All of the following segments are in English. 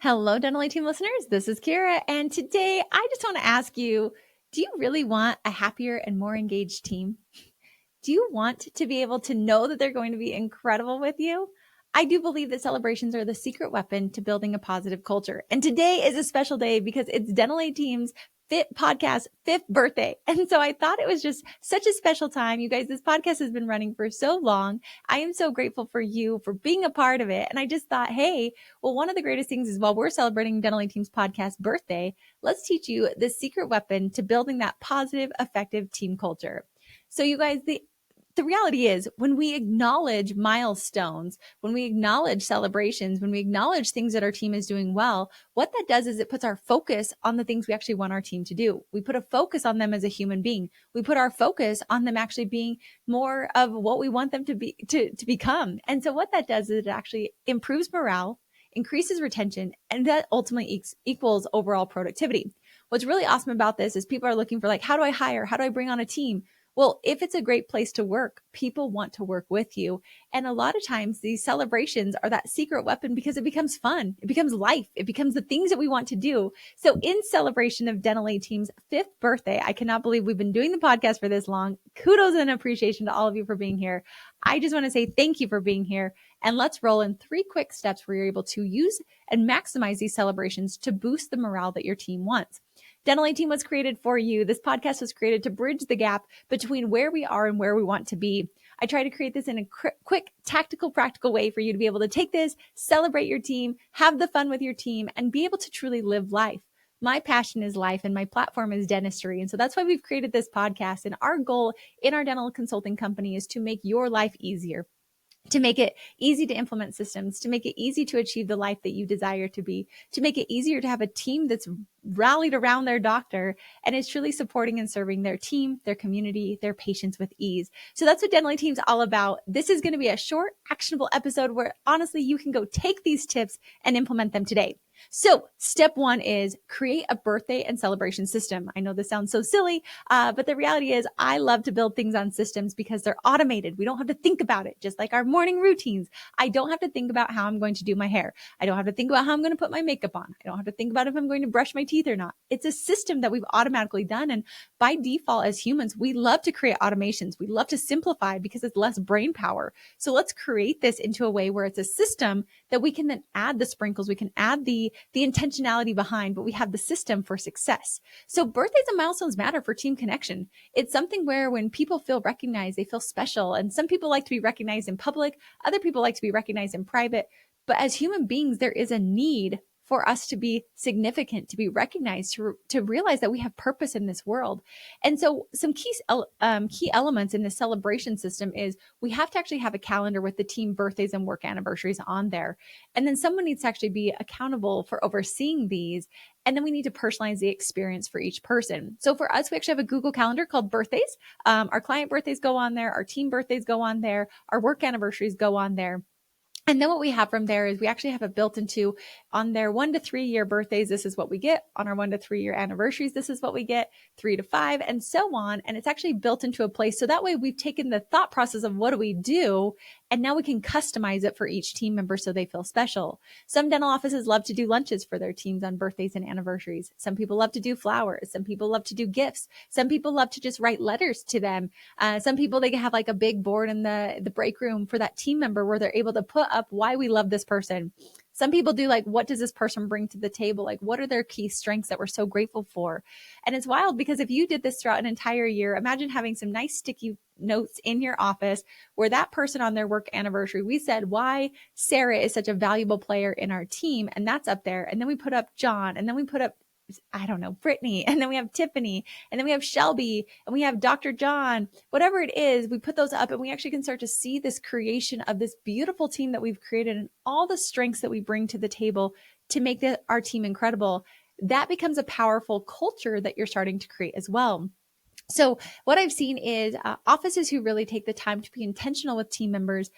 Hello, Dental Team listeners. This is Kiera. And today I just want to ask you, do you really want a happier and more engaged team? Do you want to be able to know that they're going to be incredible with you? I do believe that celebrations are the secret weapon to building a positive culture. And today is a special day because it's Dental Team's podcast 5th birthday. And so I thought it was just such a special time. You guys, this podcast has been running for so long. I am so grateful for you for being a part of it. And I just thought, hey, well, one of the greatest things is while we're celebrating Dental Team's podcast birthday, let's teach you the secret weapon to building that positive, effective team culture. So you guys, the reality is when we acknowledge milestones, when we acknowledge celebrations, when we acknowledge things that our team is doing well, what that does is it puts our focus on the things we actually want our team to do. We put a focus on them as a human being. We put our focus on them actually being more of what we want them to be, to become. And so what that does is it actually improves morale, increases retention, and that ultimately equals overall productivity. What's really awesome about this is people are looking for how do I hire? How do I bring on a team? Well, if it's a great place to work, people want to work with you. And a lot of times these celebrations are that secret weapon because it becomes fun. It becomes life. It becomes the things that we want to do. So in celebration of Dental Team's 5th birthday, I cannot believe we've been doing the podcast for this long. Kudos and appreciation to all of you for being here. I just want to say thank you for being here. And let's roll in 3 quick steps where you're able to use and maximize these celebrations to boost the morale that your team wants. Dental Team was created for you. This podcast was created to bridge the gap between where we are and where we want to be. I try to create this in a quick, tactical, practical way for you to be able to take this, celebrate your team, have the fun with your team, and be able to truly live life. My passion is life and my platform is dentistry. And so that's why we've created this podcast. And our goal in our dental consulting company is to make your life easier, to make it easy to implement systems, to make it easy to achieve the life that you desire to be, to make it easier to have a team that's rallied around their doctor and is truly supporting and serving their team, their community, their patients with ease. So that's what Dental Team's all about. This is going to be a short, actionable episode where honestly, you can go take these tips and implement them today. So step 1 is create a birthday and celebration system. I know this sounds so silly, but the reality is I love to build things on systems because they're automated. We don't have to think about it, just like our morning routines. I don't have to think about how I'm going to do my hair. I don't have to think about how I'm going to put my makeup on. I don't have to think about if I'm going to brush my teeth or not. It's a system that we've automatically done. And by default, as humans, we love to create automations. We love to simplify because it's less brain power. So let's create this into a way where it's a system that we can then add the sprinkles. We can add the intentionality behind, but we have the system for success. So birthdays and milestones matter for team connection. It's something where when people feel recognized, they feel special. And some people like to be recognized in public. Other people like to be recognized in private. But as human beings, there is a need for us to be significant, to be recognized, to realize that we have purpose in this world. And so some key elements in the celebration system is we have to actually have a calendar with the team birthdays and work anniversaries on there. And then someone needs to actually be accountable for overseeing these. And then we need to personalize the experience for each person. So for us, we actually have a Google Calendar called Birthdays. Our client birthdays go on there. Our team birthdays go on there. Our work anniversaries go on there. And then what we have from there is we actually have it built into on their 1 to 3 year birthdays. This is what we get on our 1 to 3 year anniversaries. This is what we get 3 to 5 and so on. And it's actually built into a place. So that way we've taken the thought process of what do we do? And now we can customize it for each team member so they feel special. Some dental offices love to do lunches for their teams on birthdays and anniversaries. Some people love to do flowers. Some people love to do gifts. Some people love to just write letters to them. Some people, they have like a big board in the break room for that team member where they're able to put up why we love this person. Some people do what does this person bring to the table? What are their key strengths that we're so grateful for? And it's wild because if you did this throughout an entire year, imagine having some nice sticky notes in your office where that person on their work anniversary, we said why Sarah is such a valuable player in our team. And that's up there. And then we put up John, and then we put up Brittany, and then we have Tiffany, and then we have Shelby, and we have Dr. John, whatever it is, we put those up and we actually can start to see this creation of this beautiful team that we've created and all the strengths that we bring to the table to make our team incredible. That becomes a powerful culture that you're starting to create as well. So what I've seen is offices who really take the time to be intentional with team members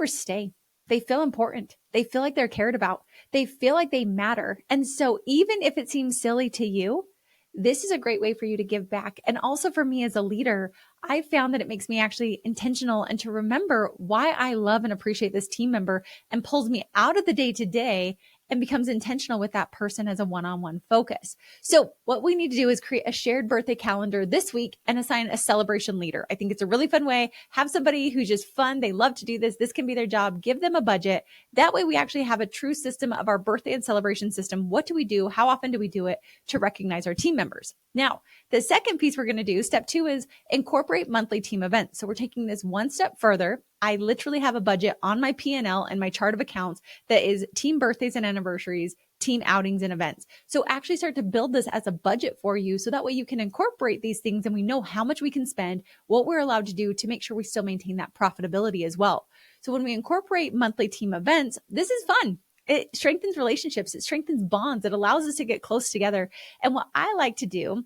stay. They feel important. They feel like they're cared about. They feel like they matter. And so even if it seems silly to you, this is a great way for you to give back. And also for me as a leader, I found that it makes me actually intentional and to remember why I love and appreciate this team member and pulls me out of the day to day and becomes intentional with that person as a one-on-one focus. So what we need to do is create a shared birthday calendar this week and assign a celebration leader. I think it's a really fun way. Have somebody who's just fun. They love to do this. This can be their job. Give them a budget. That way we actually have a true system of our birthday and celebration system. What do we do? How often do we do it to recognize our team members? Now, the second piece we're going to do, step 2, is incorporate monthly team events. So we're taking this one step further. I literally have a budget on my P&L and my chart of accounts that is team birthdays and anniversaries, team outings and events. So actually start to build this as a budget for you. So that way you can incorporate these things and we know how much we can spend, what we're allowed to do to make sure we still maintain that profitability as well. So when we incorporate monthly team events, this is fun. It strengthens relationships. It strengthens bonds. It allows us to get close together. And what I like to do,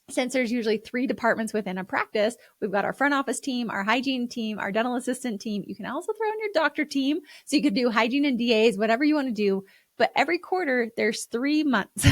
since there's usually 3 departments within a practice, we've got our front office team, our hygiene team, our dental assistant team. You can also throw in your doctor team. So you could do hygiene and DAs, whatever you want to do. But every quarter, there's 3 months.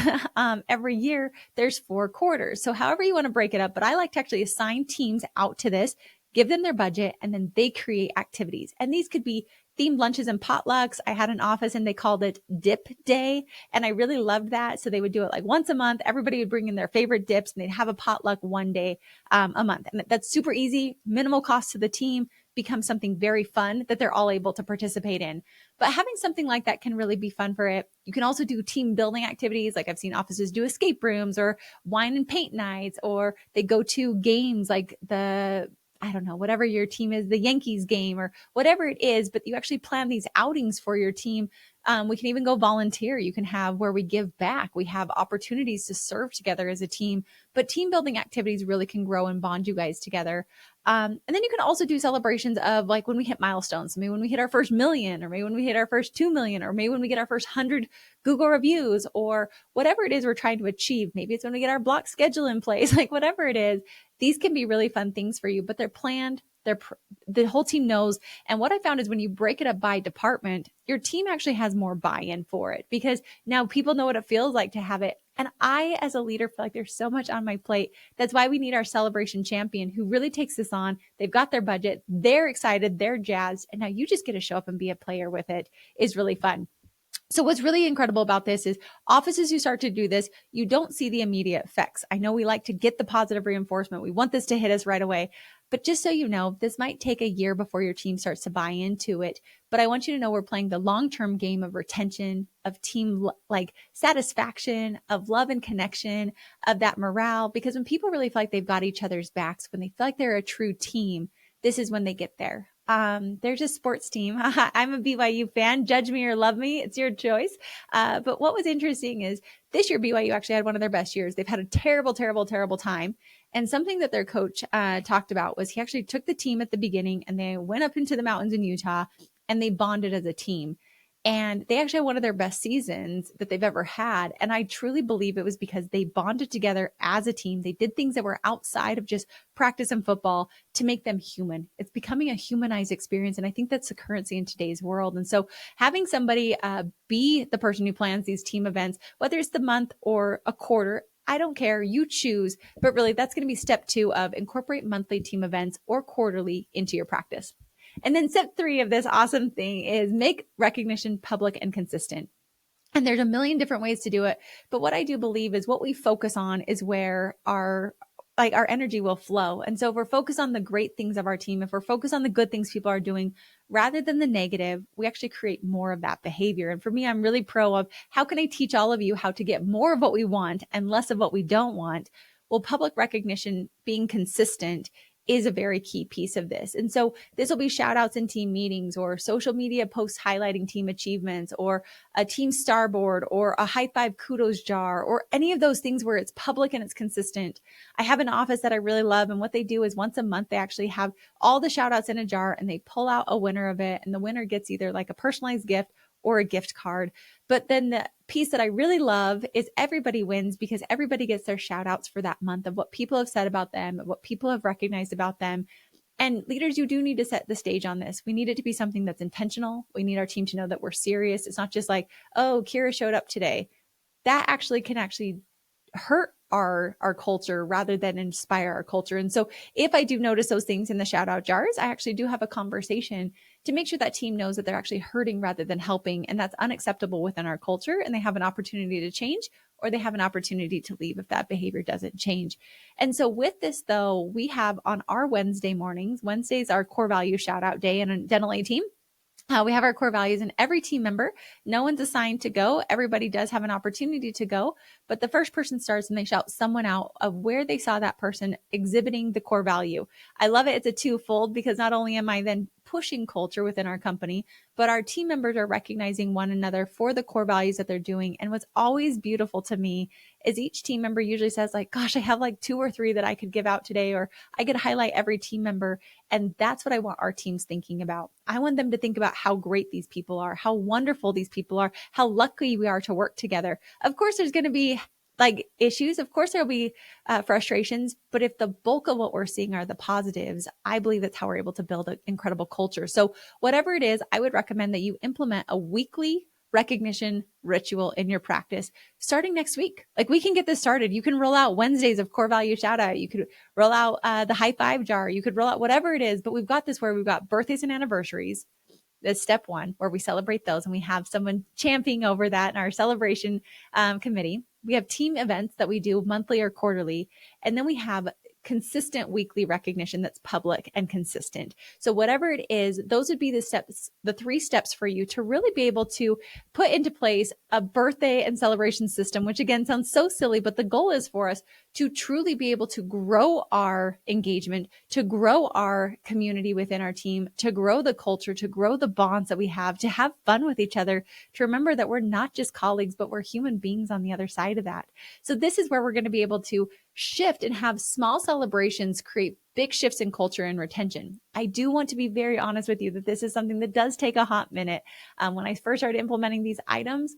Every year, there's 4 quarters. So however you want to break it up. But I like to actually assign teams out to this, give them their budget, and then they create activities. And these could be themed lunches and potlucks. I had an office and they called it Dip Day. And I really loved that. So they would do it like once a month. Everybody would bring in their favorite dips and they'd have a potluck one day a month. And that's super easy, minimal cost to the team, becomes something very fun that they're all able to participate in. But having something like that can really be fun for it. You can also do team building activities. Like I've seen offices do escape rooms or wine and paint nights, or they go to games like I don't know, whatever your team is, the Yankees game or whatever it is, but you actually plan these outings for your team. We can even go volunteer. You can have where we give back. We have opportunities to serve together as a team, but team building activities really can grow and bond you guys together. And then you can also do celebrations of like when we hit milestones, maybe when we hit our first million, or maybe when we hit our first 2 million, or maybe when we get our first 100 Google reviews, or whatever it is we're trying to achieve. Maybe it's when we get our block schedule in place, like whatever it is. These can be really fun things for you, but they're planned. The whole team knows. And what I found is when you break it up by department, your team actually has more buy-in for it because now people know what it feels like to have it. And I, as a leader, feel like there's so much on my plate. That's why we need our celebration champion who really takes this on. They've got their budget. They're excited. They're jazzed. And now you just get to show up and be a player with it. Is really fun. So what's really incredible about this is offices who start to do this, you don't see the immediate effects. I know we like to get the positive reinforcement. We want this to hit us right away. But just so you know, this might take a year before your team starts to buy into it. But I want you to know we're playing the long-term game of retention, of team like satisfaction, of love and connection, of that morale. Because when people really feel like they've got each other's backs, when they feel like they're a true team, this is when they get there. There's a sports team. I'm a BYU fan. Judge me or love me. It's your choice. But what was interesting is this year, BYU actually had one of their best years. They've had a terrible, terrible, terrible time. And something that their coach talked about was he actually took the team at the beginning and they went up into the mountains in Utah and they bonded as a team. And they actually had one of their best seasons that they've ever had. And I truly believe it was because they bonded together as a team. They did things that were outside of just practice and football to make them human. It's becoming a humanized experience. And I think that's the currency in today's world. And so having somebody be the person who plans these team events, whether it's the month or a quarter, I don't care, you choose, but really that's going to be step 2 of incorporate monthly team events or quarterly into your practice. And then step 3 of this awesome thing is make recognition public and consistent. And there's a million different ways to do it. But what I do believe is what we focus on is where our energy will flow. And so if we're focused on the great things of our team, if we're focused on the good things people are doing rather than the negative, we actually create more of that behavior. And for me, I'm really pro of how can I teach all of you how to get more of what we want and less of what we don't want? Well, public recognition, being consistent, is a very key piece of this. And so this will be shout outs in team meetings or social media posts highlighting team achievements or a team starboard or a high five kudos jar or any of those things where it's public and it's consistent. I have an office that I really love. And what they do is once a month, they actually have all the shout outs in a jar and they pull out a winner of it. And the winner gets either like a personalized gift or a gift card. But then the piece that I really love is everybody wins because everybody gets their shout outs for that month of what people have said about them, what people have recognized about them. And leaders, you do need to set the stage on this. We need it to be something that's intentional. We need our team to know that we're serious. It's not just like, oh, Kiera showed up today. That actually can hurt our culture rather than inspire our culture. And so if I do notice those things in the shout out jars, I actually do have a conversation to make sure that team knows that they're actually hurting rather than helping. And that's unacceptable within our culture. And they have an opportunity to change, or they have an opportunity to leave if that behavior doesn't change. And so with this, though, we have on our Wednesday mornings, Wednesdays, our core value shout out day in a dental A team. We have our core values, and every team member, no one's assigned to go. Everybody does have an opportunity to go, but the first person starts and they shout someone out of where they saw that person exhibiting the core value. I love it. It's a twofold, because not only am I then pushing culture within our company, but our team members are recognizing one another for the core values that they're doing. And what's always beautiful to me is each team member usually says, like, gosh, I have like 2 or 3 that I could give out today, or I could highlight every team member. And that's what I want our teams thinking about. I want them to think about how great these people are, how wonderful these people are, how lucky we are to work together. Of course, there's going to be like issues. Of course, there'll be frustrations, but if the bulk of what we're seeing are the positives, I believe that's how we're able to build an incredible culture. So whatever it is, I would recommend that you implement a weekly recognition ritual in your practice starting next week. Like, we can get this started. You can roll out Wednesdays of core value shout out. You could roll out the high five jar. You could roll out whatever it is, but we've got this where we've got birthdays and anniversaries. That's step 1, where we celebrate those, and we have someone championing over that in our celebration committee. We have team events that we do monthly or quarterly, and then we have consistent weekly recognition that's public and consistent. So whatever it is, those would be the steps, the 3 steps for you to really be able to put into place a birthday and celebration system, which again sounds so silly, but the goal is for us to truly be able to grow our engagement, to grow our community within our team, to grow the culture, to grow the bonds that we have, to have fun with each other, to remember that we're not just colleagues, but we're human beings on the other side of that. So this is where we're going to be able to shift and have small celebrations create big shifts in culture and retention. I do want to be very honest with you that this is something that does take a hot minute. When I first started implementing these items,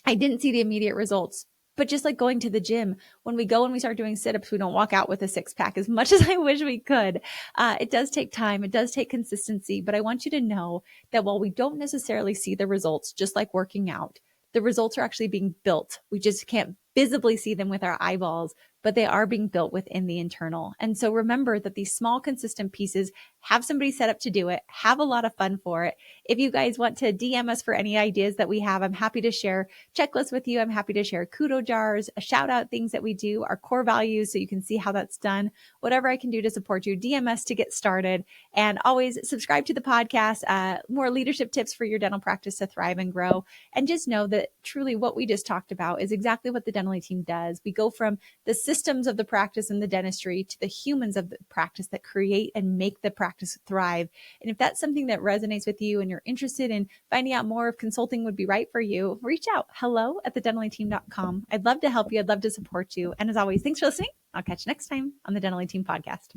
I didn't see the immediate results. But just like going to the gym, when we go and we start doing sit-ups, we don't walk out with a 6-pack as much as I wish we could. It does take time. It does take consistency. But I want you to know that while we don't necessarily see the results, just like working out, the results are actually being built. We just can't visibly see them with our eyeballs, but they are being built within the internal. And so remember that these small, consistent pieces, have somebody set up to do it, have a lot of fun for it. If you guys want to DM us for any ideas that we have, I'm happy to share checklists with you. I'm happy to share kudo jars, shout out things that we do, our core values, so you can see how that's done. Whatever I can do to support you, DM us to get started. And always subscribe to the podcast, more leadership tips for your dental practice to thrive and grow. And just know that truly what we just talked about is exactly what the dental team does. We go from the systems of the practice and the dentistry to the humans of the practice that create and make the practice thrive. And if that's something that resonates with you and you're interested in finding out more if consulting would be right for you, reach out. hello@thedentallyteam.com. I'd love to help you. I'd love to support you. And as always, thanks for listening. I'll catch you next time on the Dental Team podcast.